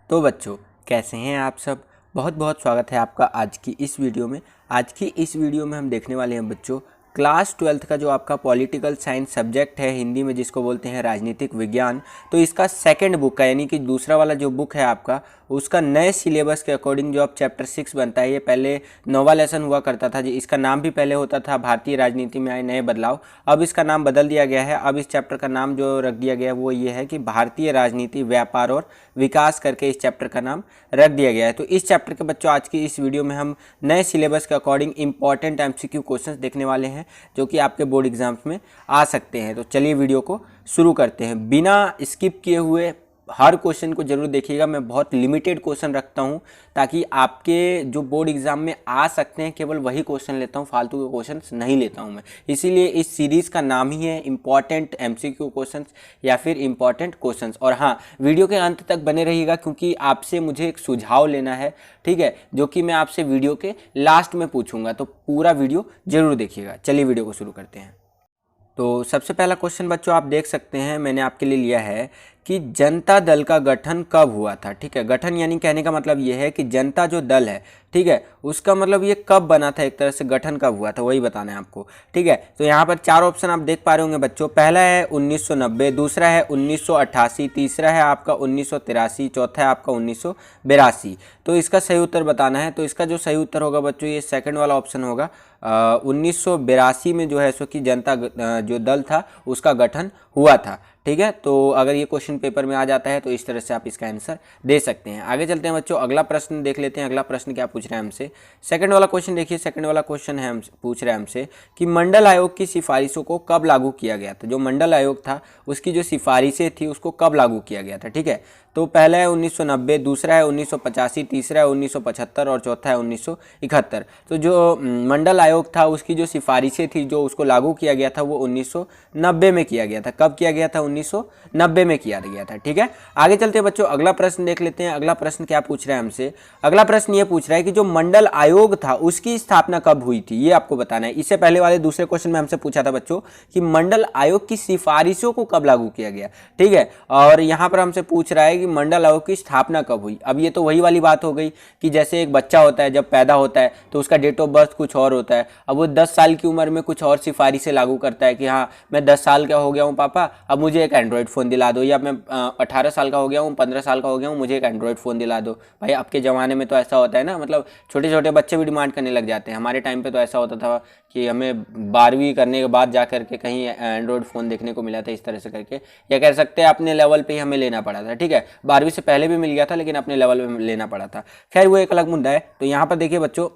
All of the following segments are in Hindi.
तो बच्चों, कैसे हैं आप सब। बहुत बहुत स्वागत है आपका आज की इस वीडियो में। आज की इस वीडियो में हम देखने वाले हैं बच्चों क्लास 12th का जो आपका पॉलिटिकल साइंस सब्जेक्ट है, हिंदी में जिसको बोलते हैं राजनीतिक विज्ञान। तो इसका सेकंड बुक का यानी कि दूसरा वाला जो बुक है आपका, उसका नए सिलेबस के अकॉर्डिंग जो अब चैप्टर 6 बनता है। ये पहले नौवा लेसन हुआ करता था, इसका नाम भी पहले होता था भारतीय राजनीति में आए नए बदलाव। अब इसका नाम बदल दिया गया है। अब इस चैप्टर का नाम जो रख दिया गया है वो ये है कि भारतीय राजनीति, व्यापार और विकास करके इस चैप्टर का नाम रख दिया गया है। तो इस चैप्टर के बच्चों आज की इस वीडियो में हम नए सिलेबस के अकॉर्डिंग इंपॉर्टेंट एमसीक्यू क्वेश्चंस देखने वाले हैं जो कि आपके बोर्ड एग्जाम्स में आ सकते हैं। तो चलिए वीडियो को शुरू करते हैं बिना स्किप किए हुए। हर क्वेश्चन को जरूर देखिएगा। मैं बहुत लिमिटेड क्वेश्चन रखता हूं ताकि आपके जो बोर्ड एग्जाम में आ सकते हैं केवल वही क्वेश्चन लेता हूं, फालतू के क्वेश्चंस नहीं लेता हूं मैं। इसीलिए इस सीरीज़ का नाम ही है इंपॉर्टेंट एमसीक्यू क्वेश्चंस या फिर इंपॉर्टेंट क्वेश्चंस। और हाँ, वीडियो के अंत तक बने रहिएगा क्योंकि आपसे मुझे एक सुझाव लेना है, ठीक है, जो कि मैं आपसे वीडियो के लास्ट में पूछूंगा। तो पूरा वीडियो जरूर देखिएगा। चलिए वीडियो को शुरू करते हैं। तो सबसे पहला क्वेश्चन बच्चों आप देख सकते हैं, मैंने आपके लिए लिया है कि जनता दल का गठन कब हुआ था। ठीक है, गठन यानी कहने का मतलब ये है कि जनता जो दल है, ठीक है, उसका मतलब ये कब बना था, एक तरह से गठन कब हुआ था वही बताना है आपको। ठीक है, तो यहाँ पर चार ऑप्शन आप देख पा रहे होंगे बच्चों। पहला है 1990, दूसरा है 1988, तीसरा है आपका 1983, चौथा है आपका 1982। तो इसका सही उत्तर बताना है। तो इसका जो सही उत्तर होगा बच्चों ये सेकंड वाला ऑप्शन होगा। 1982 में जो है सो कि जनता जो दल था उसका गठन हुआ था। ठीक है, तो अगर ये क्वेश्चन पेपर में आ जाता है तो इस तरह से आप इसका आंसर दे सकते हैं। आगे चलते हैं बच्चों, अगला प्रश्न देख लेते हैं। अगला प्रश्न क्या पूछ रहा है हमसे, सेकंड वाला क्वेश्चन देखिए। सेकंड वाला क्वेश्चन है पूछ रहा है हमसे कि मंडल आयोग की सिफारिशों को कब लागू किया गया था। जो मंडल आयोग था उसकी जो सिफारिशें थी उसको कब लागू किया गया था। ठीक है, तो पहला है 1990, दूसरा है 1985, तीसरा है 1975 और चौथा है 1971। तो जो मंडल आयोग था उसकी जो सिफारिशें थी जो उसको लागू किया गया था वो 1990 में किया गया था। कब किया गया था? 1990 में किया गया था। ठीक है, आगे चलते हैं बच्चों, अगला प्रश्न देख लेते हैं। अगला प्रश्न क्या पूछ रहा है हमसे, अगला प्रश्न ये पूछ रहा है कि जो मंडल आयोग था उसकी स्थापना कब हुई थी, ये आपको बताना है। इससे पहले वाले दूसरे क्वेश्चन में हमसे पूछा था बच्चों कि मंडल आयोग की सिफारिशों को कब लागू किया गया। ठीक है, और यहाँ पर हमसे पूछ रहा है कि मंडल आयोग की स्थापना कब हुई। अब ये तो वही वाली बात हो गई कि जैसे एक बच्चा होता है, जब पैदा होता है तो उसका डेट ऑफ बर्थ कुछ और होता है। अब वो 10 साल की उम्र में कुछ और सिफारिशें लागू करता है कि हाँ मैं 10 साल का हो गया हूँ पापा, अब मुझे एक एंड्रॉयड फ़ोन दिला दो, या मैं 18 साल का हो गया हूँ, 15 साल का हो गया हूँ, मुझे एक एंड्रॉयड फ़ोन दिला दो। भाई अब के ज़माने में तो ऐसा होता है ना, मतलब छोटे छोटे बच्चे भी डिमांड करने लग जाते हैं। हमारे टाइम पे तो ऐसा होता था कि हमें 12वीं करने के बाद जा करके कहीं एंड्रॉयड फ़ोन देखने को मिला था, इस तरह से करके, या कह सकते हैं अपने लेवल पे ही हमें लेना पड़ा था। ठीक है, 12वीं से पहले भी मिल गया था लेकिन अपने लेवल पे लेना पड़ा था। खैर वो एक अलग मुद्दा है। तो यहाँ पर देखिए बच्चों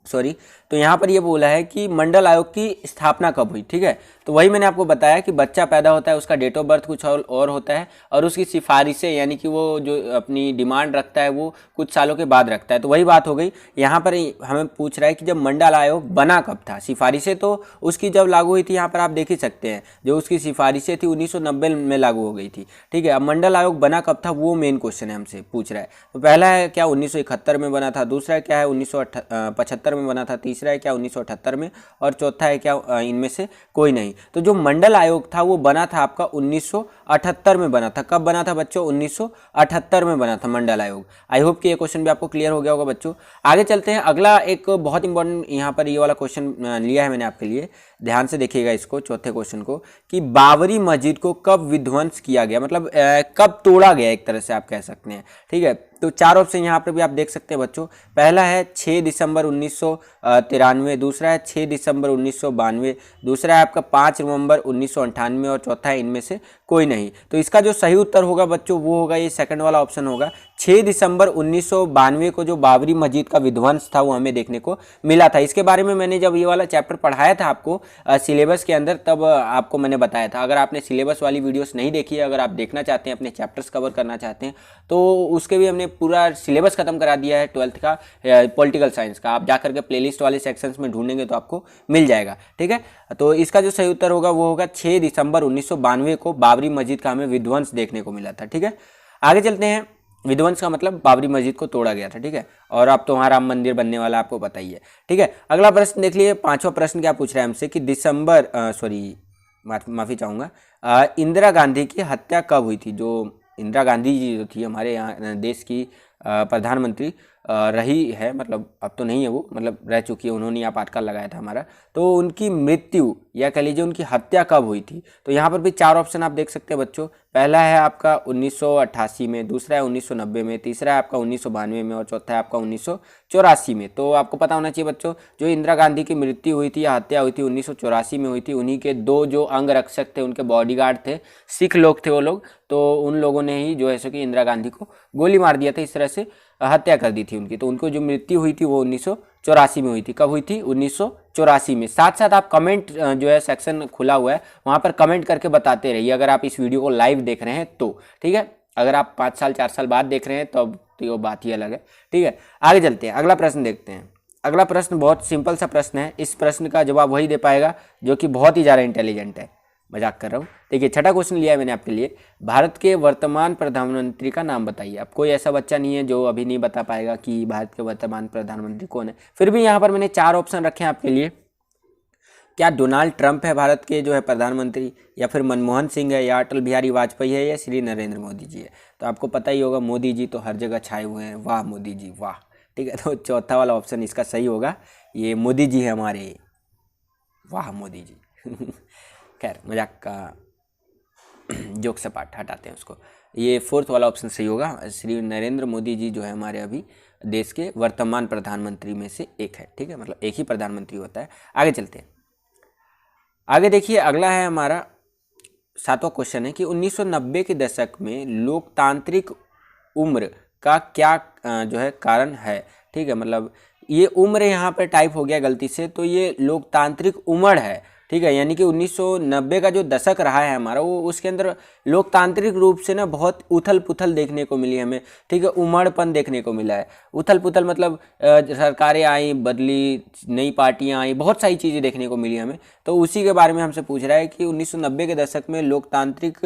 सॉरी, तो यहाँ पर ये बोला है कि मंडल आयोग की स्थापना कब हुई। ठीक है, तो वही मैंने आपको बताया कि बच्चा पैदा होता है, उसका डेट ऑफ बर्थ कुछ और होता है और उसकी सिफारिशें यानी कि वो जो अपनी डिमांड रखता है वो कुछ सालों के बाद रखता है। तो वही बात हो गई। यहाँ पर हमें पूछ रहा है कि जब मंडल आयोग बना कब था। सिफारिशें तो उसकी जब लागू हुई थी यहाँ पर आप देख ही सकते हैं, जो उसकी सिफारिशें थी 1990 में लागू हो गई थी। ठीक है, अब मंडल आयोग बना कब था वो मेन क्वेश्चन है हमसे पूछ रहा है। तो पहला है क्या 1971 में बना था, दूसरा है क्या है 1975 में बना था, तीसरा है क्या 1978 में, और चौथा है क्या इनमें से कोई नहीं। तो जो मंडल आयोग था वो बना था आपका 1978 में बना था। कब बना था बच्चों? 1978 में बना था मंडल आयोग। आई होप कि ये क्वेश्चन भी आपको क्लियर हो गया होगा बच्चों। आगे चलते हैं, अगला एक बहुत इंपॉर्टेंट यहाँ पर ये वाला क्वेश्चन लिया है मैंने आपके लिए, ध्यान से देखिएगा इसको, चौथे क्वेश्चन को, कि बाबरी मस्जिद को कब विध्वंस किया गया, मतलब कब तोड़ा गया, एक तरह से आप कह सकते हैं। ठीक है, तो चार ऑप्शन यहाँ पर भी आप देख सकते हैं बच्चों। पहला है 6 दिसंबर 1993, दूसरा है 6 दिसंबर 1992, दूसरा है आपका 5 नवंबर 1998 और चौथा है इनमें से कोई नहीं। तो इसका जो सही उत्तर होगा बच्चों वो होगा ये सेकंड वाला ऑप्शन होगा। 6 दिसंबर 1992 को जो बाबरी मस्जिद का विध्वंस था वो हमें देखने को मिला था। इसके बारे में मैंने जब ये वाला चैप्टर पढ़ाया था आपको सिलेबस के अंदर, तब आपको मैंने बताया था। अगर आपने सिलेबस वाली वीडियोस नहीं देखी है, अगर आप देखना चाहते हैं, अपने चैप्टर्स कवर करना चाहते हैं, तो उसके भी हमने पूरा सिलेबस खत्म करा दिया है 12th का पॉलिटिकल साइंस का। आप जाकर के प्लेलिस्ट वाले सेक्शंस में ढूंढेंगे तो आपको मिल जाएगा। ठीक है, तो इसका जो सही उत्तर होगा वो होगा 6 दिसंबर 1992 को बाबरी मस्जिद का हमें विध्वंस देखने को मिला था। ठीक है, आगे चलते हैं। विध्वंस का मतलब बाबरी मस्जिद को तोड़ा गया था। ठीक है, और अब तो वहाँ राम मंदिर बनने वाला आपको पता ही है। ठीक है, अगला प्रश्न देख लिए। पांचवा प्रश्न क्या पूछ रहा है हमसे कि माफ़ी चाहूँगा, इंदिरा गांधी की हत्या कब हुई थी। जो इंदिरा गांधी जी जो थी हमारे यहाँ देश की प्रधानमंत्री रही है, मतलब अब तो नहीं है वो, मतलब रह चुकी है, उन्होंने आपातकाल लगाया था हमारा। तो उनकी मृत्यु या कह लीजिए उनकी हत्या कब हुई थी, तो यहाँ पर भी 4 ऑप्शन आप देख सकते हैं बच्चों। पहला है आपका 1988 में, दूसरा है 1990 में, तीसरा है आपका 1992 में और चौथा है आपका 1984 में। तो आपको पता होना चाहिए बच्चों, जो इंदिरा गांधी की मृत्यु हुई थी या हत्या हुई थी 1984 में हुई थी। उन्हीं के 2 जो अंगरक्षक थे, उनके बॉडीगार्ड थे, सिख लोग थे वो लोग, तो उन लोगों ने ही जो है सो कि इंदिरा गांधी को गोली मार दिया था, इस तरह से हत्या कर दी थी उनकी। तो उनको जो मृत्यु हुई थी वो 1984 में हुई थी। कब हुई थी? 1984 में। साथ साथ आप कमेंट जो है सेक्शन खुला हुआ है, वहाँ पर कमेंट करके बताते रहिए अगर आप इस वीडियो को लाइव देख रहे हैं तो, ठीक है। अगर आप 5 साल 4 साल बाद देख रहे हैं तो अब तो बात ही अलग है, ठीक है। आगे चलते हैं, अगला प्रश्न देखते हैं। अगला प्रश्न बहुत सिंपल सा प्रश्न है। इस प्रश्न का जवाब वही दे पाएगा जो कि बहुत ही ज़्यादा इंटेलिजेंट है। मजाक कर रहा हूँ। देखिए, छठा क्वेश्चन लिया है मैंने आपके लिए, भारत के वर्तमान प्रधानमंत्री का नाम बताइए। अब कोई ऐसा बच्चा नहीं है जो अभी नहीं बता पाएगा कि भारत के वर्तमान प्रधानमंत्री कौन है। फिर भी यहाँ पर मैंने 4 ऑप्शन रखे हैं आपके लिए। क्या डोनाल्ड ट्रंप है भारत के जो है प्रधानमंत्री, या फिर मनमोहन सिंह है, या अटल बिहारी वाजपेयी है, या श्री नरेंद्र मोदी जी है। तो आपको पता ही होगा, मोदी जी तो हर जगह छाए हुए हैं। वाह मोदी जी वाह, ठीक है। तो चौथा वाला ऑप्शन इसका सही होगा, ये मोदी जी है हमारे। वाह मोदी जी। खैर, मजाक का जोक सपाट हटाते हैं उसको। ये 4th वाला ऑप्शन सही होगा। श्री नरेंद्र मोदी जी जो है हमारे अभी देश के वर्तमान प्रधानमंत्री में से एक है, ठीक है। मतलब एक ही प्रधानमंत्री होता है। आगे चलते हैं। आगे देखिए, अगला है हमारा 7वां क्वेश्चन है कि 1990 के दशक में लोकतांत्रिक उम्र का क्या जो है कारण है, ठीक है। मतलब ये उम्र यहाँ पर टाइप हो गया गलती से, तो ये लोकतांत्रिक उमड़ है, ठीक है। यानी कि 1990 का जो दशक रहा है हमारा, वो उसके अंदर लोकतांत्रिक रूप से ना बहुत उथल पुथल देखने को मिली हमें, ठीक है। उमड़पन देखने को मिला है। उथल पुथल मतलब सरकारें आई, बदली, नई पार्टियां आई, बहुत सारी चीज़ें देखने को मिली हमें। तो उसी के बारे में हमसे पूछ रहा है कि 1990 के दशक में लोकतांत्रिक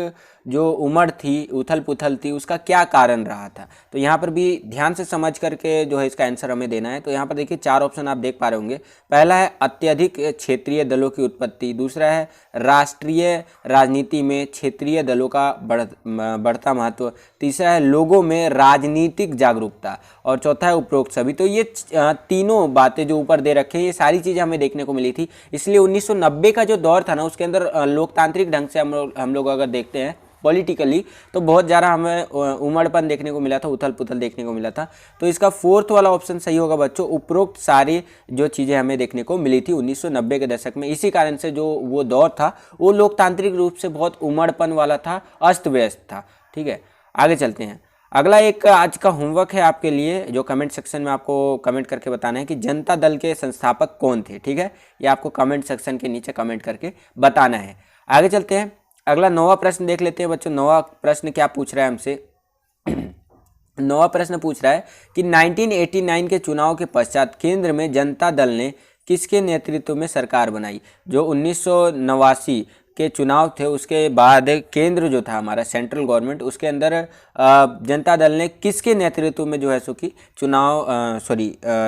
जो उमड़ थी, उथल पुथल थी, उसका क्या कारण रहा था। तो यहाँ पर भी ध्यान से समझ करके जो है इसका आंसर हमें देना है। तो यहाँ पर देखिए 4 ऑप्शन आप देख पा रहे होंगे। पहला है अत्यधिक क्षेत्रीय दलों की उत्पत्ति, दूसरा है राष्ट्रीय राजनीति में क्षेत्रीय दलों का बढ़ता महत्व, तीसरा है लोगों में राजनीतिक जागरूकता, और चौथा है उपरोक्त सभी। तो ये तीनों बातें जो ऊपर दे रखे हैं, ये सारी चीज़ें हमें देखने को मिली थी। इसलिए 1990 का जो दौर था ना, उसके अंदर लोकतांत्रिक ढंग से हम लोग अगर देखते हैं पॉलिटिकली, तो बहुत ज़्यादा हमें उमड़पन देखने को मिला था, उथल पुथल देखने को मिला था। तो इसका 4th वाला ऑप्शन सही होगा बच्चों। उपरोक्त सारी जो चीज़ें हमें देखने को मिली थी 1990 के दशक में, इसी कारण से जो वो दौर था वो लोकतांत्रिक रूप से बहुत उमड़पन वाला था, अस्त व्यस्त था, ठीक है। आगे चलते हैं। अगला एक आज का होमवर्क है आपके लिए, जो कमेंट सेक्शन में आपको कमेंट करके बताना है कि जनता दल के संस्थापक कौन थे, ठीक है। ये आपको कमेंट सेक्शन के नीचे कमेंट करके बताना है। आगे चलते हैं। अगला 9वां प्रश्न देख लेते हैं बच्चों। 9वां प्रश्न क्या पूछ रहा है हमसे? 9वां प्रश्न पूछ रहा है कि 1989 के चुनाव के पश्चात केंद्र में जनता दल ने किसके नेतृत्व में सरकार बनाई। जो 1989 के चुनाव थे, उसके बाद केंद्र जो था हमारा सेंट्रल गवर्नमेंट, उसके अंदर जनता दल ने किसके नेतृत्व में जो है सो कि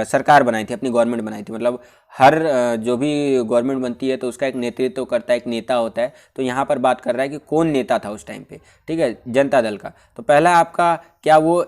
सरकार बनाई थी, अपनी गवर्नमेंट बनाई थी। मतलब हर जो भी गवर्नमेंट बनती है तो उसका एक नेतृत्व करता है, एक नेता होता है। तो यहाँ पर बात कर रहा है कि कौन नेता था उस टाइम पे, ठीक है, जनता दल का। तो पहला आपका क्या वो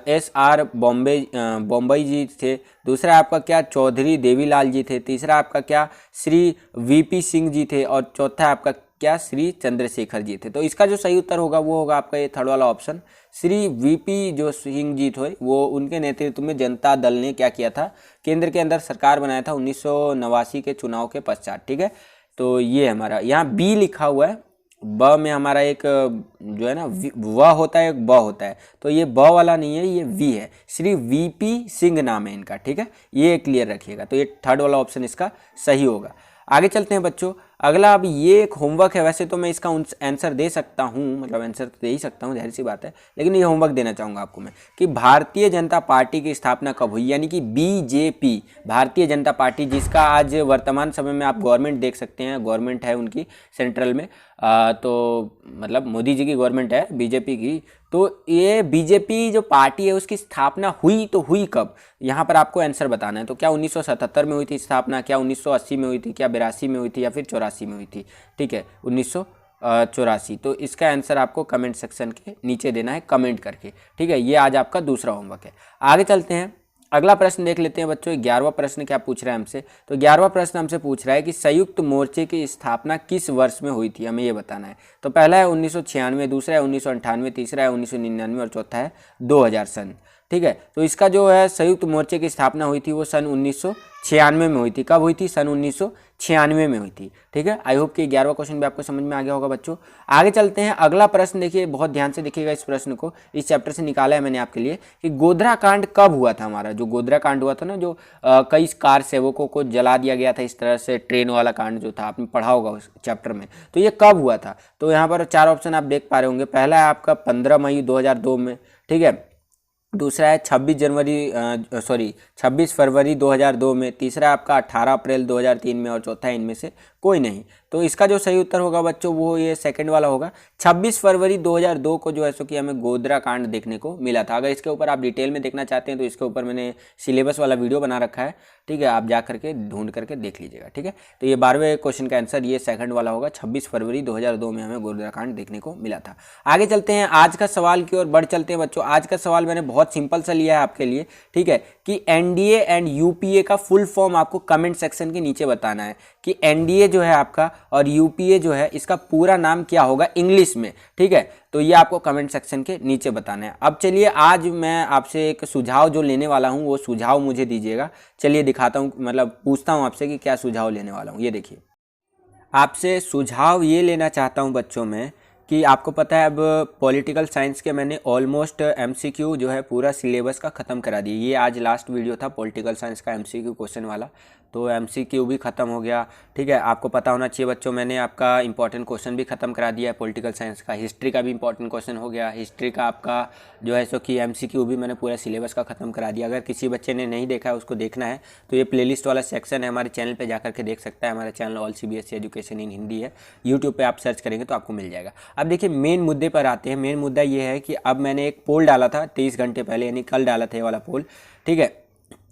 SR बॉम्बई जी थे, दूसरा आपका क्या चौधरी देवीलाल जी थे, तीसरा आपका क्या श्री VP सिंह जी थे, और चौथा आपका क्या श्री चंद्रशेखर जी थे। तो इसका जो सही उत्तर होगा वो होगा आपका ये 3rd वाला ऑप्शन। श्री VP जो सिंह जी थे, वो उनके नेतृत्व में जनता दल ने क्या किया था, केंद्र के अंदर सरकार बनाया था 1989 के चुनाव के पश्चात, ठीक है। तो ये हमारा यहाँ B लिखा हुआ है, ब में हमारा एक जो है ना व होता है, एक ब होता है। तो ये ब वाला नहीं है, ये V है। श्री VP सिंह नाम है इनका, ठीक है। ये क्लियर रखिएगा। तो ये 3rd वाला ऑप्शन इसका सही होगा। आगे चलते हैं बच्चों। अगला अब ये एक होमवर्क है। वैसे तो मैं इसका आंसर दे सकता हूँ, मतलब आंसर तो दे ही सकता हूँ, जाहिर सी बात है, लेकिन ये होमवर्क देना चाहूँगा आपको मैं कि भारतीय जनता पार्टी की स्थापना कब हुई, यानी कि BJP, भारतीय जनता पार्टी, जिसका आज वर्तमान समय में आप गवर्नमेंट देख सकते हैं, गवर्नमेंट है उनकी सेंट्रल में, तो मतलब मोदी जी की गवर्नमेंट है BJP की। तो ये BJP जो पार्टी है उसकी स्थापना हुई तो हुई कब, यहाँ पर आपको आंसर बताना है। तो क्या 1977 में हुई थी स्थापना, क्या 1980 में हुई थी, क्या 82 में हुई थी, या फिर 84 में हुई थी, ठीक है, 1982 1984। तो इसका आंसर आपको कमेंट सेक्शन के नीचे देना है कमेंट करके, ठीक है। ये आज आपका दूसरा होमवर्क है। आगे चलते हैं, अगला प्रश्न देख लेते हैं बच्चों। 11वां प्रश्न क्या पूछ रहा है हमसे, तो 11वां प्रश्न हमसे पूछ रहा है कि संयुक्त मोर्चे की स्थापना किस वर्ष में हुई थी, हमें ये बताना है। तो पहला है 1996, दूसरा है 1998, तीसरा है 1999 और चौथा है 2000 सन, ठीक है। तो इसका जो है संयुक्त मोर्चे की स्थापना हुई थी वो सन 1996 में हुई थी। कब हुई थी? सन 1996 में हुई थी, ठीक है। आई होप कि 11वां क्वेश्चन भी आपको समझ में आ गया होगा बच्चों। आगे चलते हैं, अगला प्रश्न देखिए, बहुत ध्यान से देखिएगा इस प्रश्न को, इस चैप्टर से निकाला है मैंने आपके लिए कि गोधरा कांड कब हुआ था। हमारा जो गोधरा कांड हुआ था ना, जो कई कार सेवकों को जला दिया गया था इस तरह से, ट्रेन वाला कांड जो था, आपने पढ़ा होगा उस चैप्टर में। तो ये कब हुआ था? तो यहाँ पर 4 ऑप्शन आप देख पा रहे होंगे। पहला है आपका 15 मई 2002 में, ठीक है। दूसरा है 26 फरवरी 2002 में, तीसरा आपका 18 अप्रैल 2003 में और चौथा है इनमें से कोई नहीं। तो इसका जो सही उत्तर होगा बच्चों वो ये सेकंड वाला होगा। 26 फरवरी 2002 को जो है सो कि हमें गोधरा कांड देखने को मिला था। अगर इसके ऊपर आप डिटेल में देखना चाहते हैं तो इसके ऊपर मैंने सिलेबस वाला वीडियो बना रखा है, ठीक है। आप जा करके ढूंढ करके देख लीजिएगा, ठीक है। तो ये 12वें क्वेश्चन का आंसर ये सेकंड वाला होगा। 26 फरवरी 2002 में हमें गोधरा कांड देखने को मिला था। आगे चलते हैं, आज का सवाल की ओर बढ़ चलते हैं बच्चों। आज का सवाल मैंने बहुत सिंपल सा लिया है आपके लिए, ठीक है, कि एनडीए एंड यूपीए का फुल फॉर्म आपको कमेंट सेक्शन के नीचे बताना है कि एनडीए जो है आपका और यूपीए जो है इसका पूरा नाम क्या होगा इंग्लिश में, ठीक है। तो ये आपको कमेंट सेक्शन के नीचे बताना है। अब चलिए, आज मैं आपसे एक सुझाव जो लेने वाला हूँ वो सुझाव मुझे दीजिएगा। चलिए दिखाता हूँ, मतलब पूछता हूँ आपसे कि क्या सुझाव लेने वाला हूँ। ये देखिए, आपसे सुझाव ये लेना चाहता हूँ बच्चों में कि आपको पता है अब पॉलिटिकल साइंस के मैंने ऑलमोस्ट एमसीक्यू जो है पूरा सिलेबस का ख़त्म करा दिया। ये आज लास्ट वीडियो था पॉलिटिकल साइंस का एमसीक्यू क्वेश्चन वाला, तो एमसीक्यू भी ख़त्म हो गया, ठीक है। आपको पता होना चाहिए बच्चों, मैंने आपका इंपॉर्टेंट क्वेश्चन भी ख़त्म करा दिया है पॉलिटिकल साइंस का। हिस्ट्री का भी इंपॉर्टेंट क्वेश्चन हो गया, हिस्ट्री का आपका जो है सो कि एमसीक्यू भी मैंने पूरा सिलेबस का ख़त्म करा दिया। अगर किसी बच्चे ने नहीं देखा है, उसको देखना है तो ये प्लेलिस्ट वाला सेक्शन है हमारे चैनल पर, जा करके देख सकता है। हमारा channel all CBSE education in Hindi है, यूट्यूब पर आप सर्च करेंगे तो आपको मिल जाएगा। अब देखिए, मेन मुद्दे पर आते हैं। मेन मुद्दा ये है कि अब मैंने एक पोल डाला था 23 घंटे पहले, यानी कल डाला था ये वाला पोल, ठीक है।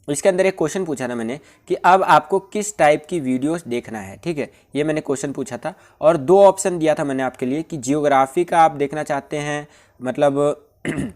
इसके अंदर एक क्वेश्चन पूछा था मैंने कि अब आपको किस टाइप की वीडियोस देखना है, ठीक है। ये मैंने क्वेश्चन पूछा था और 2 ऑप्शन दिया था मैंने आपके लिए कि जियोग्राफी का आप देखना चाहते हैं, मतलब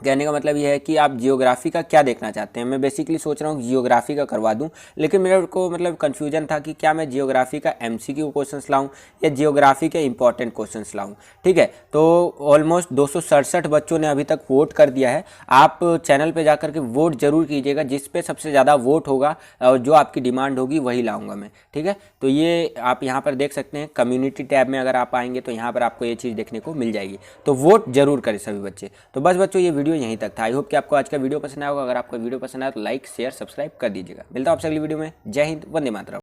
कहने का मतलब ये है कि आप जियोग्राफी का क्या देखना चाहते हैं। मैं बेसिकली सोच रहा हूँ जियोग्राफी का करवा दूं, लेकिन मेरे को मतलब कन्फ्यूजन था कि क्या मैं जियोग्राफी का एमसीक्यू क्वेश्चंस लाऊं या जियोग्राफी के इंपॉर्टेंट क्वेश्चंस लाऊं, ठीक है। तो ऑलमोस्ट 267 बच्चों ने अभी तक वोट कर दिया है। आप चैनल पर जाकर के वोट जरूर कीजिएगा, जिस पे सबसे ज़्यादा वोट होगा और जो आपकी डिमांड होगी वही लाऊँगा मैं, ठीक है। तो ये आप यहाँ पर देख सकते हैं, कम्युनिटी टैब में अगर आप आएंगे तो यहाँ पर आपको ये चीज़ देखने को मिल जाएगी। तो वोट जरूर करें सभी बच्चे। तो बस बच्चों, ये वीडियो यहीं तक था। आई होप कि आपको आज का वीडियो पसंद आया होगा। अगर आपको वीडियो पसंद आया तो लाइक शेयर सब्सक्राइब कर दीजिएगा। मिलता हूं आपसे अगली वीडियो में। जय हिंद, वंदे मातरम।